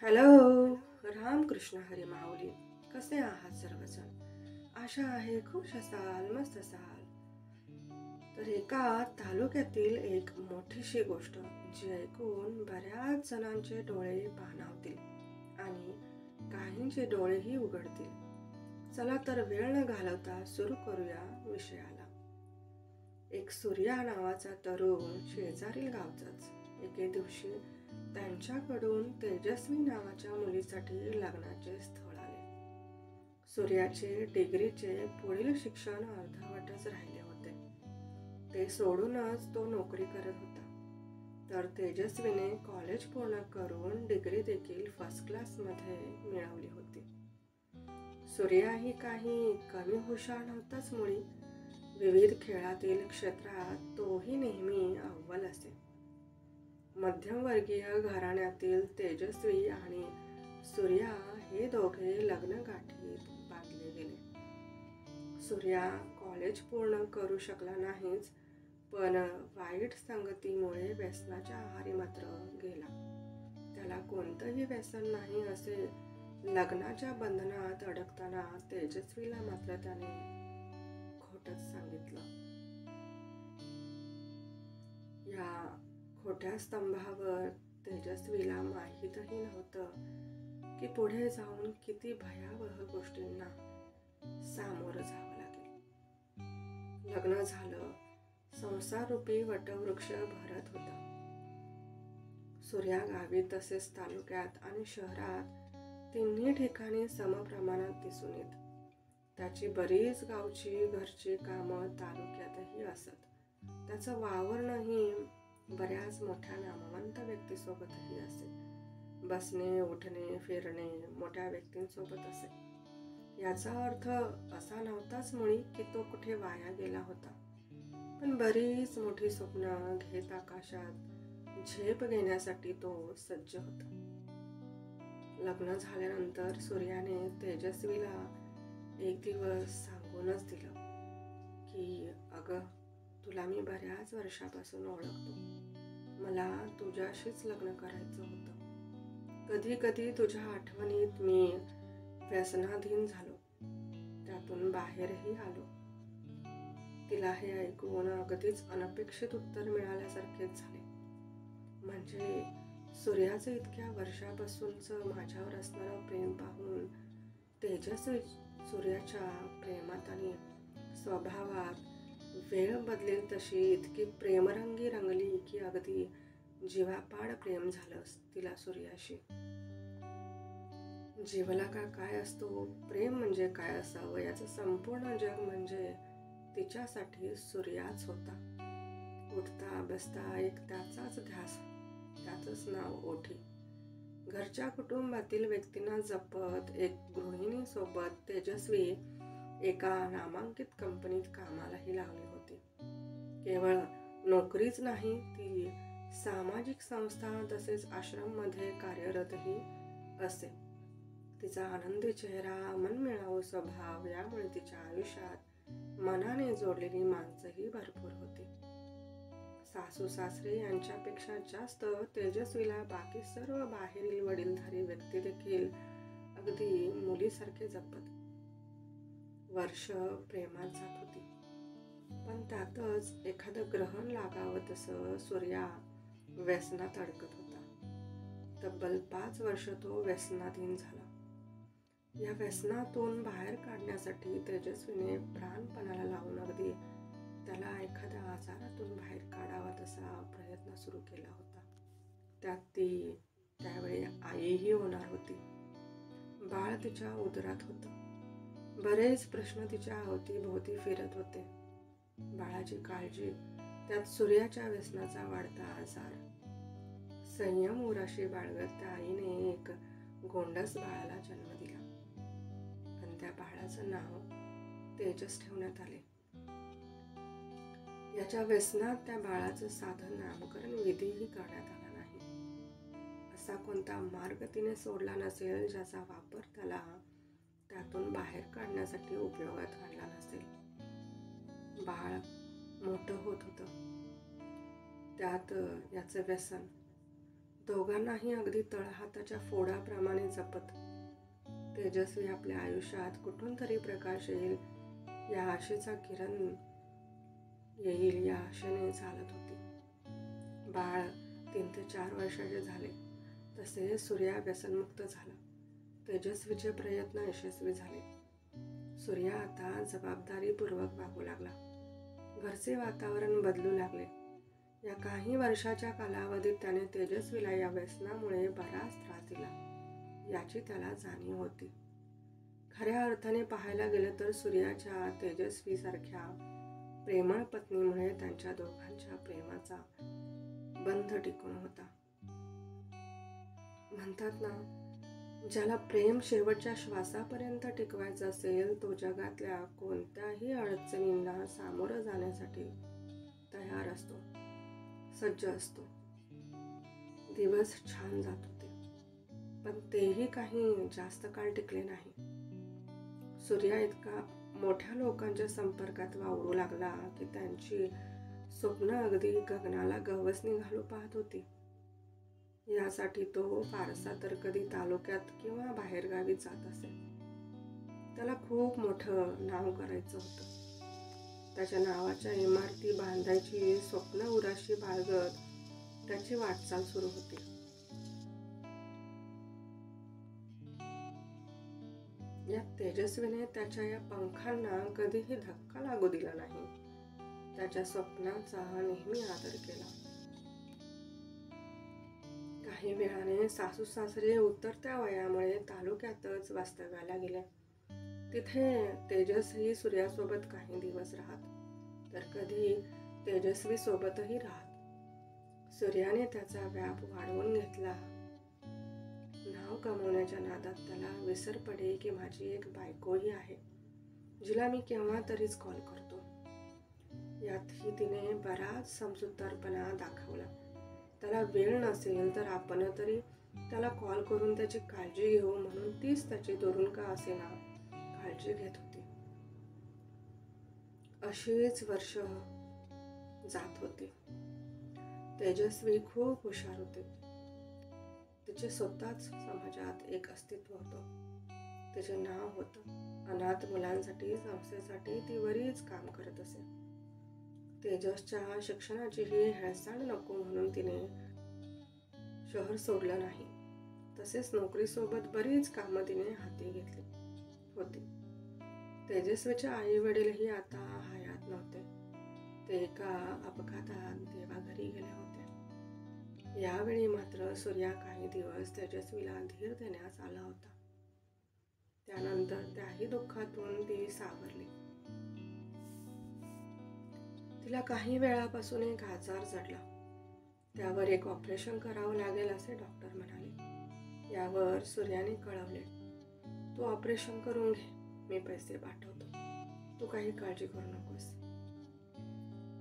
Hello. Ramakrishna Hari माऊली. कसे आहात सर्वजण? आशा आहे खुश असाल, मस्त असाल. तर एका तालुक्यातील एक मोठीशी गोष्ट जी ऐकून बऱ्याच जणांचे डोळे पाणावतील आणि काहींचे डोळेही उघडतील. चला तर वेळ न घालवता सुरू करूया विषयाला. एक सूर्या नावाचा तरुण शेजारील गावचाच एके दिवशी त्यांच्याकडून तेजस्वी नावाच्या मुलीसाठी लग्नाचे स्थळ आले. सूर्याचे डिग्रीचे पुढील शिक्षण अर्धवटच राहिले होते. ते सोडूनच तो नोकरी करत होता. तर तेजस्वीने कॉलेज पूर्ण करून डिग्री देखील फर्स्ट क्लासमध्ये मिळवली होती. सूर्याही काही कमी हुशार नव्हताच मुळी. विविध खेळातील क्षेत्रात तोही नेहमी अव्वल असे. मध्यमवर्गीय घराण्यातील तेजस्वी आणि सूर्या हे दोघे लग्नगाठीत बांधले गेले. सूर्या कॉलेज पूर्ण करू शकला नाहीच, पण वाईट संगतीमुळे व्यसनाच्या आहारी मात्र गेला. त्याला कोणतंही व्यसन नाही असे लग्नाच्या बंधनात अडकताना तेजस्वीला मात्र त्याने खोटच सांगितलं. या खोट्या स्तंभावर तेजस्वीला माहीतही नव्हतं की पुढे जाऊन किती भयावह गोष्टींना सामोरं जावं लागेल. लग्न झालं. संसार रूपी वटवृक्ष भरत होता. सूर्या गावी तसेच तालुक्यात आणि शहरात तिन्ही ठिकाणी समप्रमाणात दिसून येत. त्याची बरीच गावची घरची कामं तालुक्यातही असत. त्याचं वावरणंही बऱ्याच मोठ्या नामवंत व्यक्तीसोबतही असे. बसणे, उठणे, फिरणे मोठ्या व्यक्तींसोबत असे. याचा अर्थ असा नव्हताच मुळी की तो कुठे वाया गेला होता, पण बरीच मोठी स्वप्न घेत आकाशात झेप घेण्यासाठी तो सज्ज होता. लग्न झाल्यानंतर सूर्याने तेजस्वीला एक दिवस सांगूनच दिलं की अगं, तुला मी बऱ्याच वर्षापासून ओळखतो. मला तुझ्याशीच लग्न करायचं होतं. कधी कधी तुझ्या आठवणीत मी व्यसनाधीन झालो, त्यातून बाहेरही आलो. तिला हे ऐकून अगदीच अनपेक्षित उत्तर मिळाल्यासारखेच झाले. म्हणजे सूर्याचं इतक्या वर्षापासूनचं माझ्यावर असणारं प्रेम पाहून तेजस्वी सूर्याच्या प्रेमात आणि स्वभावात वेळ बदलेल तशी इतकी प्रेमरंगी रंगली की अगदी जीवापाड प्रेम झालं तिला सूर्याशी. जीवला का काय असतो, प्रेम म्हणजे काय असावं याचं संपूर्ण जग म्हणजे तिच्यासाठी सूर्याच होता. उठता बसता एक त्याचाच ध्यास, त्याचंच नाव ओठी. घरच्या कुटुंबातील व्यक्तींना जपत एक गृहिणीसोबत तेजस्वी एका नामांकित कंपनीत कामालाही लागली होती. केवळ नोकरीच नाही, ती सामाजिक संस्था तसेच आश्रममध्ये कार्यरतही असे. तिचा आनंदी चेहरा, मनमिळावू स्वभाव यामुळे तिच्या आयुष्यात मनाने जोडलेली माणसंही भरपूर होती. सासू सासरे यांच्यापेक्षा जास्त तेजस्वीला बाकी सर्व बाहेरील वडीलधारी व्यक्ती देखील अगदी मुलीसारखे जपत. वर्ष प्रेमात जात होती, पण त्यातच एखादं ग्रहण लागावं तसं सूर्या व्यसनात अडकत होता. तब्बल 5 वर्ष तो व्यसनाधीन झाला. या व्यसनातून बाहेर काढण्यासाठी तेजस्वीने प्राणपणाला लावून अगदी त्याला एखाद्या आजारातून बाहेर काढावा तसा प्रयत्न सुरू केला होता. त्यात ती त्यावेळी आईही होणार होती. बाळ तिच्या उदरात होतं. बरेच प्रश्न तिच्या अवतीभोवती फिरत होते. बाळाची काळजी, त्यात सूर्याच्या व्यसनाचा वाढता आजार. संयम उराशी बाळगत त्या आईने एक गोंडस बाळाला जन्म दिला. पण त्या बाळाचं नाव तेजस ठेवण्यात आले. याच्या व्यसनात त्या बाळाचं साधं नामकरण विधीही करण्यात आला नाही. असा कोणता मार्ग तिने सोडला नसेल ज्याचा वापर त्याला त्यातून बाहेर काढण्यासाठी उपयोगात आणला नसेल. बाळ मोठं होत होतं, त्यात याचं व्यसन. दोघांनाही अगदी तळहाताच्या फोडाप्रमाणे जपत तेजस्वी आपल्या आयुष्यात कुठून तरी प्रकाश येईल या आशेचा किरण येईल या आशेने चालत होती. बाळ 3 ते 4 वर्षाचे झाले तसे सूर्या व्यसनमुक्त झाला. तेजस्वीचे प्रयत्न यशस्वी झाले. सूर्या आता जबाबदारीपूर्वक वागू लागला. घरचे वातावरण बदलू लागले. या काही वर्षाच्या कालावधीत त्याने तेजस्वीला या व्यसनामुळे बराच त्रास दिला याची त्याला जाणीव होती. खऱ्या अर्थाने पाहायला गेलं तर सूर्याच्या तेजस्वीसारख्या प्रेमळ पत्नीमुळे त्यांच्या दोघांच्या प्रेमाचा बंध टिकून होता. म्हणतात ना, ज्याला प्रेम शेवटच्या श्वासापर्यंत टिकवायचं असेल तो जगातल्या कोणत्याही अडचणींना सामोरं जाण्यासाठी तयार असतो, सज्ज असतो. दिवस छान जात होते, पण तेही काही जास्त काळ टिकले नाही. सूर्या इतका मोठ्या लोकांच्या संपर्कात वावरू लागला की त्यांची स्वप्न अगदी गगनाला गवसणी घालू पाहत होती. यासाठी तो फारसा तर कधी तालुक्यात किंवा बाहेरगावी जात असे. त्याला खूप मोठं नाव करायचं होतं. त्याच्या नावाच्या इमारती बांधायची स्वप्न उराशी बाळगत त्याची वाटचाल सुरू होती. या तेजस्वीने त्याच्या या पंखांना कधीही धक्का लागू दिला नाही. त्याच्या स्वप्नाचा नेहमी आदर केला. काही वेळाने सासू सासरे उतरत्या वयामुळे तालुक्यातच वास्तव्याला गेले. तिथे तेजस्वी सूर्यासोबत काही दिवस राहत, तर कधी तेजस्वी सोबतही राहत. सूर्याने त्याचा व्याप वाढवून घेतला. नाव कमवण्याच्या नादात त्याला विसर पडे की माझी एक बायकोही आहे, जिला मी केव्हा तरीच कॉल करतो. यातही तिने बराच समजूतदारपणा दाखवला. त्याला वेळ नसेल तर आपण तरी त्याला कॉल करून त्याची काळजी घेऊ म्हणून तीच त्याची दुरून का असेना काळजी घेत होती. अशीच वर्ष जात होती. तेजस्वी खूप हुशार होते. तिचे स्वतःच समाजात एक अस्तित्व होतं. तिचे नाव होतं. अनाथ मुलांसाठी संस्थेसाठी ती बरीच काम करत असे. तेजसच्या शिक्षणाचीही हेळसांड नको म्हणून तिने शहर सोडलं नाही. तसेच नोकरीसोबत बरीच कामं तिने हाती घेतली होती. तेजस्वीचे आई वडीलही आता हयात नव्हते. ते एका अपघातात देवाघरी गेले होते. यावेळी मात्र सूर्या काही दिवस तेजस्वीला धीर देण्यास आला होता. त्यानंतर त्याही दुःखातून ती सावरली. तिला काही वेळापासून एक आजार जडला. त्यावर एक ऑपरेशन करावं लागेल असे डॉक्टर म्हणाले. यावर सूर्याने कळवले, तू ऑपरेशन करून घे, मी पैसे पाठवतो. तू काही काळजी करू नकोस.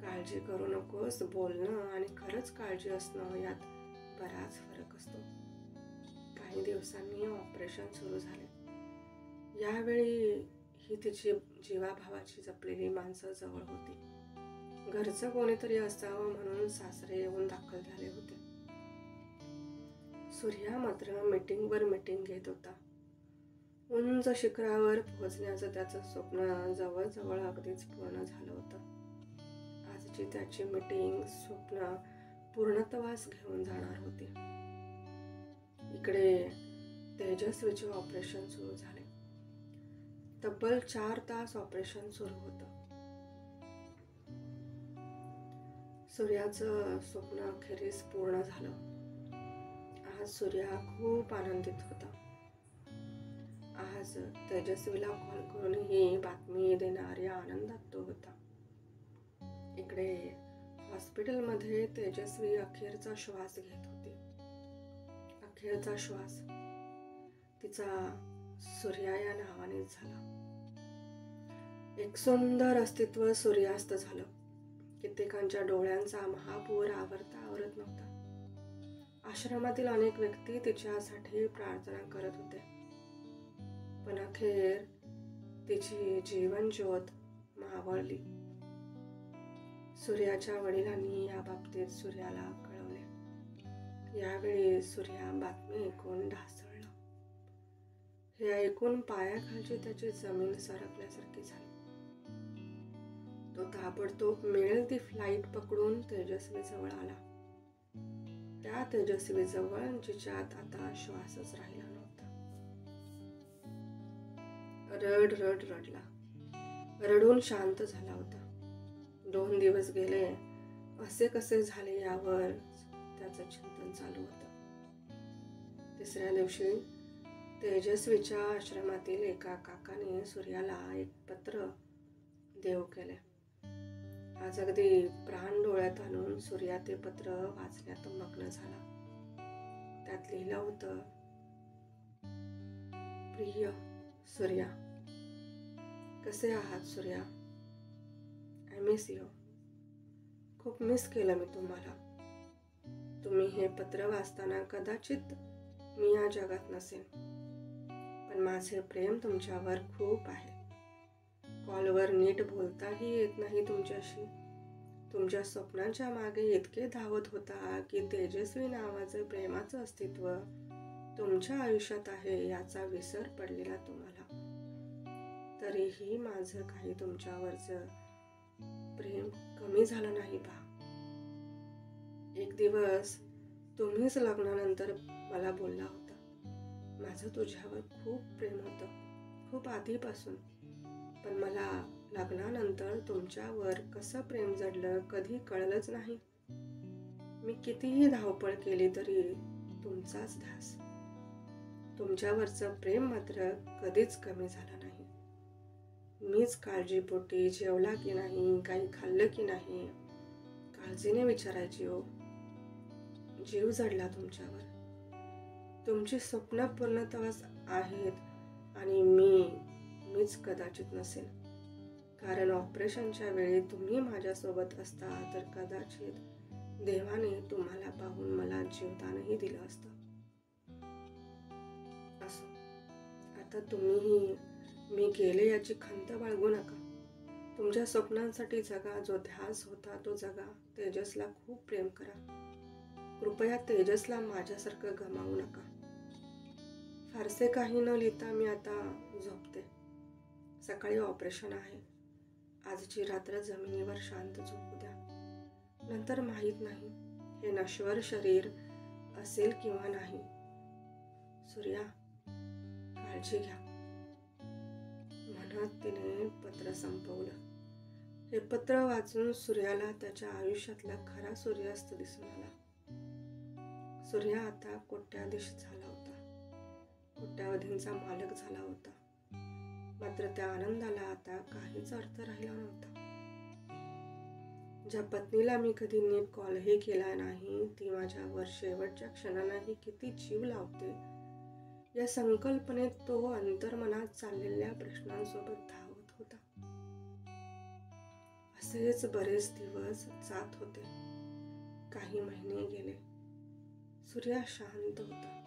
काळजी करू नकोस बोलणं आणि खरंच काळजी असणं यात बराच फरक असतो. काही दिवसांनी ऑपरेशन सुरू झाले. यावेळी ही तिची जीवाभावाची जपलेली माणसं जवळ होती. घरचं कोणीतरी असावं म्हणून सासरे येऊन दाखल झाले होते. सूर्या मात्र मीटिंगवर मीटिंग घेत होता. उंच शिखरावर पोहोचण्याचं त्याचं स्वप्न जवळजवळ अगदीच पूर्ण झालं होतं. आजची त्याची मीटिंग स्वप्न पूर्णत्वास घेऊन जाणार होती. इकडे तेजस्वीचे ऑपरेशन सुरू झाले. तब्बल 4 तास ऑपरेशन सुरू होतं. सूर्याचं स्वप्न अखेरीस पूर्ण झालं. आज सूर्या खूप आनंदित होता. आज तेजस्वीला कॉल करून ही बातमी देणाऱ्या आनंदात तो होता. इकडे हॉस्पिटलमध्ये तेजस्वी अखेरचा श्वास घेत होती. अखेरचा श्वास तिचा सूर्या या नावानेच झाला. एक सुंदर अस्तित्व सूर्यास्त झालं. कित्येकांच्या डोळ्यांचा महापूर आवरता आवरत नव्हता. आश्रमातील अनेक व्यक्ती तिच्यासाठी प्रार्थना करत होते. पण अखेर तिची जीवन ज्योत मावळली. सूर्याच्या वडिलांनी या बाबतीत सूर्याला कळवले. यावेळी सूर्या बातमी ऐकून ढासळला. हे ऐकून पायाखालची त्याची जमीन सरकल्यासारखी झाली. तो ताबडतोब मिळेल ती फ्लाईट पकडून तेजस्वी जवळ आला. त्या तेजस्वी जवळ जिच्यात आता श्वासच राहिला नव्हता. रडला. रडून शांत झाला होता. 2 दिवस गेले असे कसे झाले यावर त्याचं चिंतन चालू होतं. 3ऱ्या दिवशी तेजस्वीच्या आश्रमातील एका काकाने सूर्याला एक पत्र देव केले. आज अगदी प्राण डोळ्यात आणून सूर्या ते पत्र वाचण्यात मग्न झाला. त्यात लिहिलं होतं, प्रिय सूर्या, कसे आहात सूर्या? I miss you. खूप मिस केलं मी तुम्हाला. तुम्ही हे पत्र वाचताना कदाचित मी या जगात नसेन, पण माझे प्रेम तुमच्यावर खूप आहे. कॉलवर नीट बोलताही येत नाही तुमच्याशी. तुमच्या स्वप्नांच्या मागे इतके धावत होता की तेजस्वी नावाचं प्रेमाचं अस्तित्व तुमच्या आयुष्यात आहे याचा विसर पडलेला तुम्हाला. तरीही माझं काही तुमच्यावरचं प्रेम कमी झालं नाही पहा. एक दिवस तुम्हीच लग्नानंतर मला बोलला होता, माझं तुझ्यावर खूप प्रेम होतं, खूप आधीपासून. पण मला लग्नानंतर तुमच्यावर कसं प्रेम जडलं कधी कळलंच नाही. मी कितीही धावपळ केली तरी तुमचाच ध्यास. तुमच्यावरचं प्रेम मात्र कधीच कमी झालं नाही. मीच काळजीपोटी जेवला की नाही, काही खाल्लं की नाही, काळजीने विचारायची हो. जीव जडला तुमच्यावर. तुमची स्वप्न पूर्णत्वास आहेत आणि मीच कदाचित नसेल. कारण ऑपरेशनच्या वेळी तुम्ही माझ्यासोबत असता तर कदाचित देवाने तुम्हाला पाहून मला जीवदानही दिलं असतं. असो, आता तुम्हीही मी गेले याची खंत बाळगू नका. तुमच्या स्वप्नांसाठी जगा, जो ध्यास होता तो जगा. तेजसला खूप प्रेम करा. कृपया तेजसला माझ्यासारखं गमावू नका. फारसे काही न लिहिता मी आता झोपते. सकाळी ऑपरेशन आहे. आजची रात्र जमिनीवर शांत झोपू द्या. नंतर माहीत नाही हे नश्वर शरीर असेल किंवा नाही. सूर्या, काळजी घ्या. म्हणत तिने पत्र संपवलं. हे पत्र वाचून सूर्याला त्याच्या आयुष्यातला खरा सूर्यास्त दिसून आला. सूर्या आता कोट्याधीश झाला होता. कोट्यावधींचा मालक झाला होता. मात्र त्या आनंदाला आता काहीच अर्थ राहिला नव्हता. ज्या पत्नीला मी कधी नीट कॉलही केला नाही ती माझ्यावर शेवटच्या क्षणालाही किती जीव लावते या संकल्पनेत तो अंतर्मनात चाललेल्या प्रश्नांसोबत धावत होता. असेच बरेच दिवस जात होते. काही महिने गेले. सूर्या शांत होता.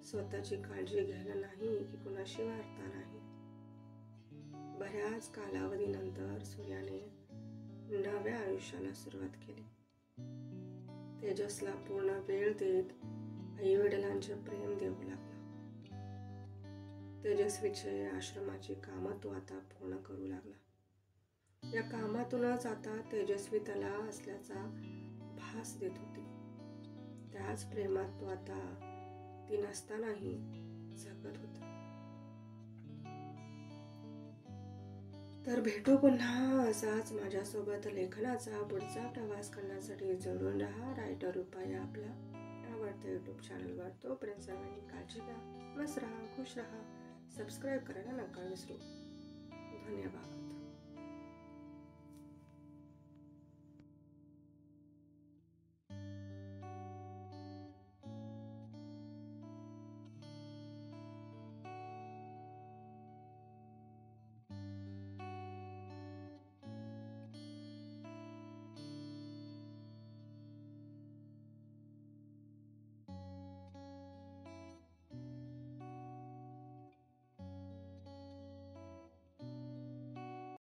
स्वतःची काळजी घ्यायला नाही की कुणाशी वार्ता नाही. बऱ्याच कालावधीनंतर सूर्याने नव्या आयुष्याला सुरुवात केली. तेजसला पूर्ण वेळ देत आई-वडिलांचे प्रेम देऊ लागला. तेजस्वीचे आश्रमाची कामं तो आता पूर्ण करू लागला. या कामातूनच आता तेजस्वी त्याला असल्याचा भास देत होती. त्याच प्रेमात तो आता ती नसतानाही जगत होता. तर भेटू पुन्हा असाच माझ्यासोबत लेखनाचा पुढचा प्रवास करण्यासाठी जोडून राहा. रायटर रुपाया आपला आवडता यूट्यूब चॅनलवर. तोपर्यंत सर्वांनी काळजी घ्या, मस्त राहा, खुश राहा. सबस्क्राईब करायला नका विसरू. धन्यवाद.